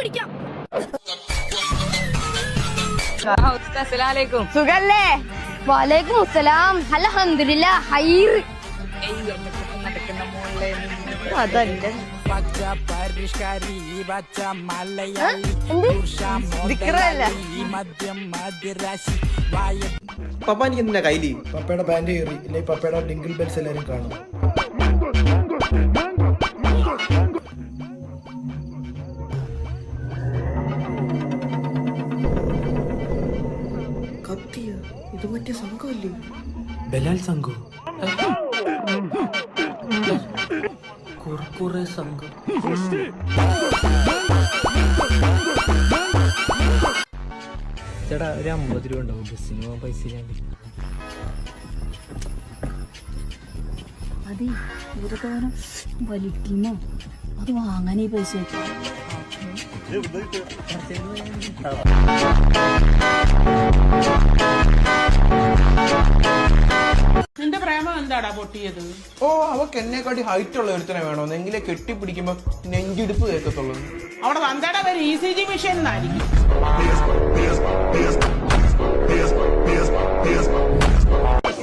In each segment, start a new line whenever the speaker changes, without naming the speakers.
പിടിക്കാം.
സുഖല്ലേ? വലൈക്കും അസ്സലാം. അൽഹംദുലില്ലാഹ് ഹൈർ. അതല്ലേ
പപ്പ എനിക്ക് എന്തിനാ കയ്യില്?
പപ്പയുടെ പാന്റ് കയറി ഇല്ലേ? പപ്പയുടെ ഡിങ്കിൾ ബെൽസ് എല്ലാരും കാണും.
കത്തിയ ഇത് മറ്റേ സംഘമല്ലേ?
ബലാൽ സംഘം, കുർക്കുറെ സംഘം. ചേട്ടാ ഒരു 50 രൂപ ഉണ്ടാവും, ബസ്സിന് പോകാൻ പൈസ ഇല്ലാണ്ട്.
അതെ, ഇവരൊക്കെ വലിക്കുമോ? അത് വാങ്ങാനേ പൈസ
നിന്റെ പ്രേമം എന്താടാ പൊട്ടിയത്?
ഓ, അവക്ക് എന്നെക്കാട്ടി ഹൈറ്റ് ഉള്ള ഒരുത്തനെ വേണോ? എങ്കിലേ കെട്ടിപ്പിടിക്കുമ്പോ നെഞ്ചിടിപ്പ് കേൾക്കത്തുള്ളൂ.
അവിടെ തന്തയുടെ പേര് ECG മെഷീൻ എന്നായിരിക്കും.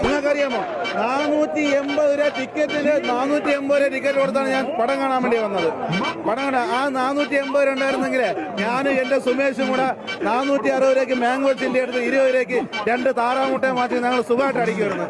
നിങ്ങൾക്കറിയാമോ, 480 രൂപ ടിക്കറ്റിന് 480 രൂപ ടിക്കറ്റ് കൊടുത്താണ് ഞാൻ പടം കാണാൻ വേണ്ടി വന്നത്. പടം കാണാൻ ആ 480 രൂപ ഉണ്ടായിരുന്നെങ്കിൽ ഞാനും എന്റെ സുമേഷും കൂടെ 460 രൂപയ്ക്ക് മാംഗോ ചില്ലി എടുത്ത് 20 രൂപയ്ക്ക് 2 താറാമുട്ടയെ മാറ്റി ഞങ്ങൾ സുഖമായിട്ട് അടിക്കുമായിരുന്നു.